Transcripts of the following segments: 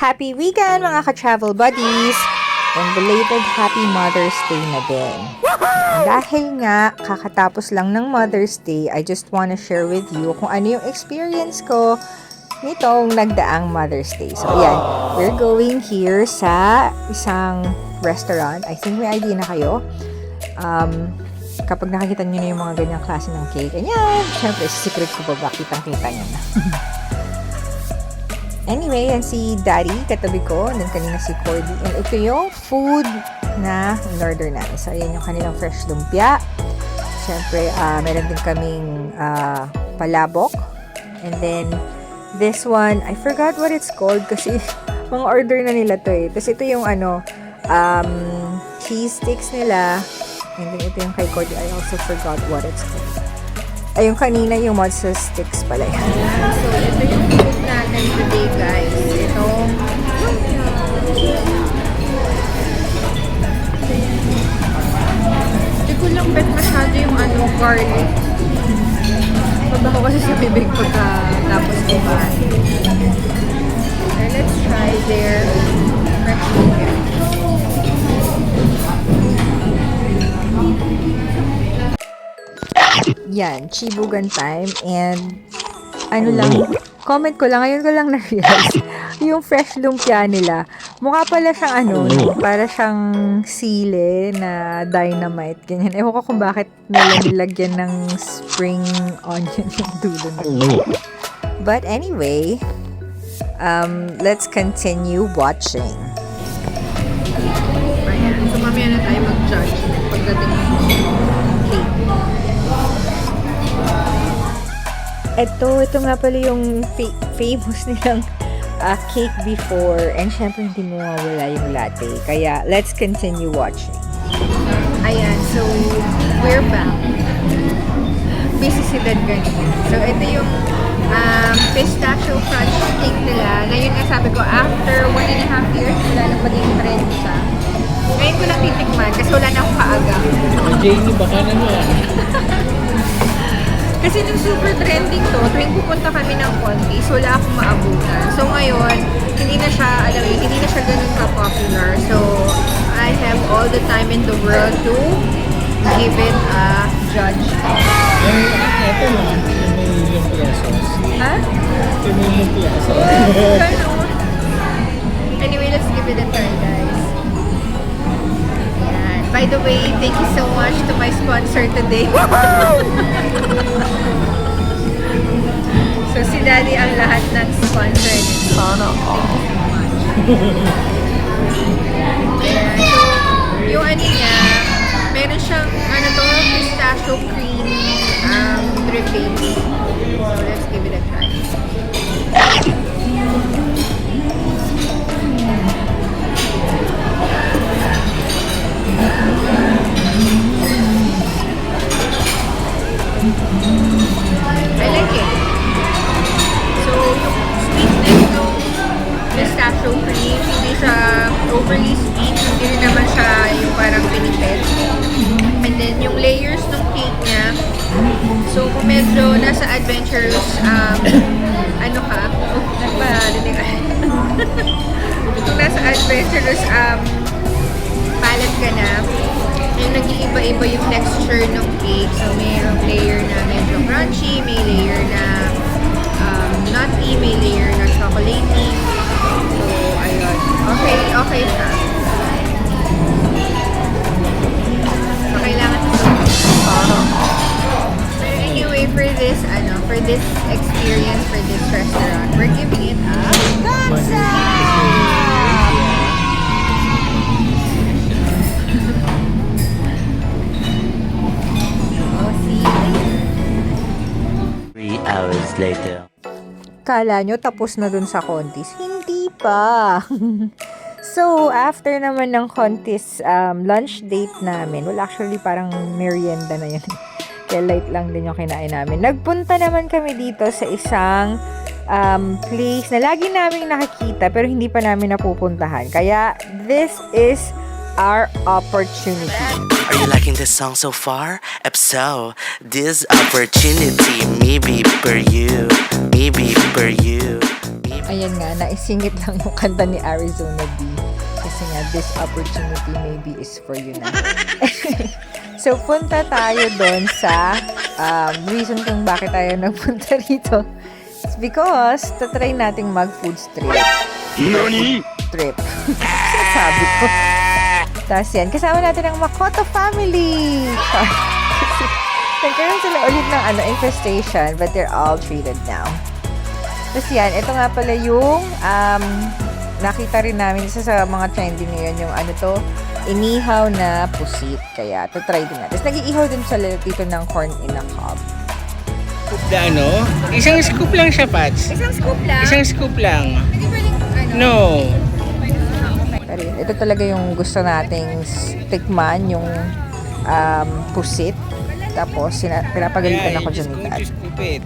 Happy weekend mga ka-travel buddies! And belated Happy Mother's Day na din. Dahil nga, kakatapos lang ng Mother's Day, I just wanna share with you kung ano yung experience ko nitong nagdaang Mother's Day. So, ayan, we're going here sa isang restaurant. I think may idea na kayo. Kapag nakikita nyo na yung mga ganyang klase ng cake, ayan, syempre, secret ko ba, kitang-kita nyo na. Anyway, yan si Daddy, katabi ko, and then kanina si Cordy. And ito yung food na in-order namin. So, ayan yung kanilang fresh lumpia. Siyempre, meron din kaming palabok. And then, this one, I forgot what it's called kasi mga order na nila to eh. Tapos ito yung cheese sticks nila. And then ito yung kay Cordy, I also forgot what it's called. Ayun kanina yung mozzarella sticks pala yan. So, ito yung food natin today, guys. Ito. Hindi ko lang bet masyado yung garlic. Pabaho kasi sa bibig pagka tapos kumain. Okay, let's try their fresh chicken. Yan, chibugan time. And, comment ko lang, ngayon ko lang na-realize, yung fresh lumpia nila, mukha pala siyang para siyang sili na dynamite, ganyan. Ewan ko kung bakit nilagyan ng spring onion yung dulo na. But anyway, let's continue watching. Ayan, so mamaya na tayo mag-judge pagdating ng cake. Ito nga pala yung famous nilang cake before. And syempre hindi mo mawala yung latte. Kaya, let's continue watching. Ayan, so, we're back. Busy si Dad ganyan. So, ito yung pistachio crunch cake nila. Ngayon nga sabi ko, after 1.5 years, wala nang maging trend siya. Ngayon ko lang titikman kasi wala na akong kaaga. Jamie, baka naman. Kasi nung super trending to, tuwing pupunta kami ng Contis, wala akong maabutan. So ngayon, hindi na siya ganun ka-popular. So, I have all the time in the world to give it a judge. Ito lang, may lumpia sauce. Ha? May lumpia sauce. Anyway, let's give it a try, guys. Ayan. By the way, thank you so much to my sponsor today. So, si Daddy ang lahat ng sponsor nito. Thank you so much. Ayan. So, yung niya, meron siyang, pistachio cream dripping. So, let's give it a try. I like it. So, yung sweetness ng pistachio cream, hindi siya overly sweet, hindi rin naman siya yung parang pinipet. And then, yung layers ng cake niya, so kung medyo nasa adventurous, kung nasa adventurous palette ka na, yung nag-iiba-iba yung texture ng cake. So, mayroong layer na medyo crunchy, may layer na nutty, may layer na chocolatey. So, ayun. Okay siya. So, kailangan ito. Pero anyway, for this experience, for this restaurant, we're giving it a thumbs up! 3 hours later. Kala nyo tapos na dun sa Contis? Hindi pa! So, after naman ng Contis lunch date namin, well actually parang merienda na yun. Kaya light lang din yung kinain namin. Nagpunta naman kami dito sa isang place na lagi namin nakikita pero hindi pa namin napupuntahan. Kaya, this is our opportunity. Are you liking this song so far? If so, this opportunity maybe for you, maybe for you, maybe Ayan nga, naisingit lang yung kanta ni Arizona B. Kasi nga, this opportunity maybe is for you na. So, punta tayo doon sa reason kung bakit tayo nagpunta rito. It's because, tatry nating mag-food trip. Trip. Sabi ko. Tapos yan, kasama natin ang Makoto family. Nagkaroon sila ulit ng infestation, but they're all treated now. Tapos yan, ito nga pala yung nakita rin namin isa sa mga trending ngayon, yung inihaw na pusit. Kaya, try din natin. Tapos nag-iihaw din sila dito ng corn in a cob. Isang scoop lang siya, Pats. Isang scoop lang? Isang scoop lang. Hindi pwedeng, No. Pero ito talaga yung gusto nating tikman, yung pusit. Tapos, pinapagalitan ako dyan ni Dad. Scoop it.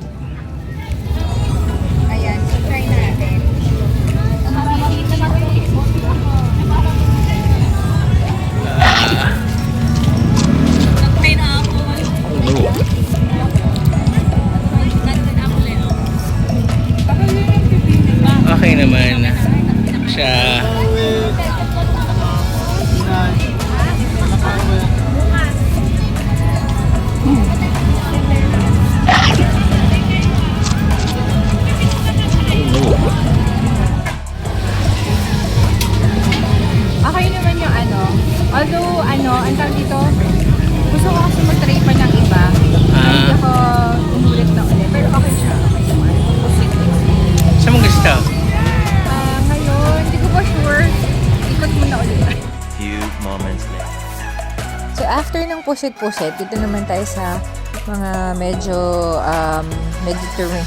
Ayan, so try natin. Okay naman. Siya. Okay naman yung although ang tawag dito, gusto ko kasi mag-try pa ng iba. Hindi ako umulit na ulit. Pero okay siya. Okay naman. Saan mo gusto? Ngayon, hindi ko pa sure. Ikot mo na ulit. Few moments later. So, after ng pusit-pusit, dito naman tayo sa mga medyo Mediterranean.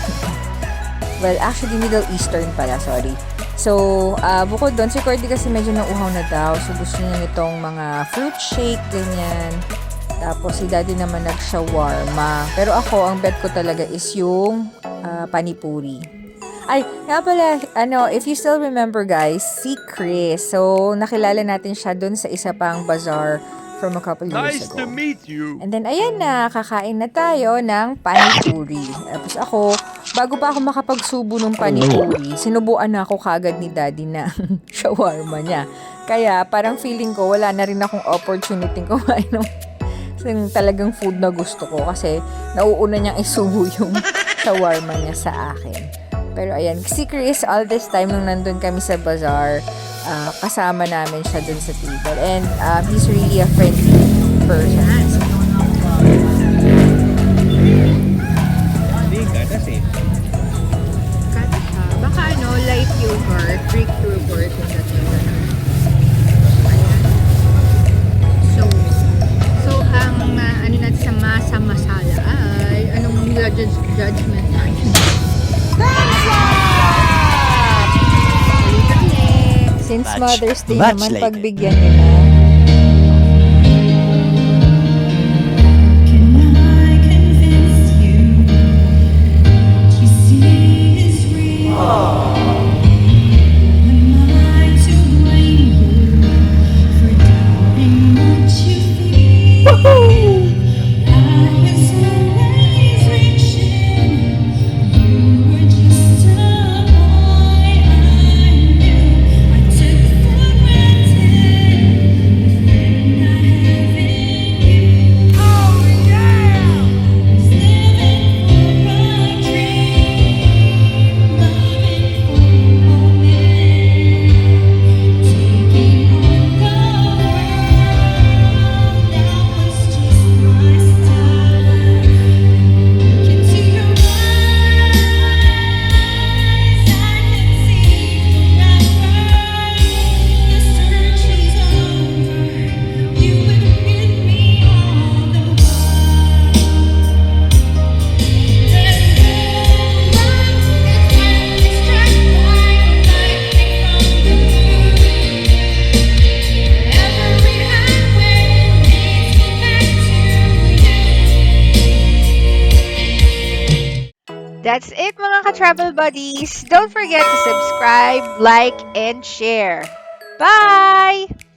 Well, actually, Middle Eastern pala, sorry. So, bukod doon, si Cordy kasi medyo nauhaw na daw. So, gusto niya nitong mga fruit shake, ganyan. Tapos, si Daddy naman nag-shawarma. Pero ako, ang bet ko talaga is yung panipuri. Ay, nga pala, if you still remember guys, si Chris. So, nakilala natin siya doon sa isa pang bazaar from a couple years ago. Nice to meet you. And then, ayan na, kakain na tayo ng panipuri. Tapos ako, bago pa ako makapagsubo ng panipuri, sinubuan na ako kagad ni Daddy na shawarma niya. Kaya, parang feeling ko, wala na rin akong opportunity kumain ng talagang food na gusto ko. Kasi, nauuna niyang isubo yung shawarma niya sa akin. Pero ayan, si Chris, all this time nung nandun kami sa bazaar, kasama namin siya dun sa table. And he's really a friendly person. Hindi, gatas eh. Kata siya. Baka light yogurt, Greek yogurt, yung dating ayan. So ang natin sa masa masala ay, anong judgment natin? Since Mother's Day Much naman, later. pagbigyan niyo na. That's it mga ka-travel buddies. Don't forget to subscribe, like, and share. Bye!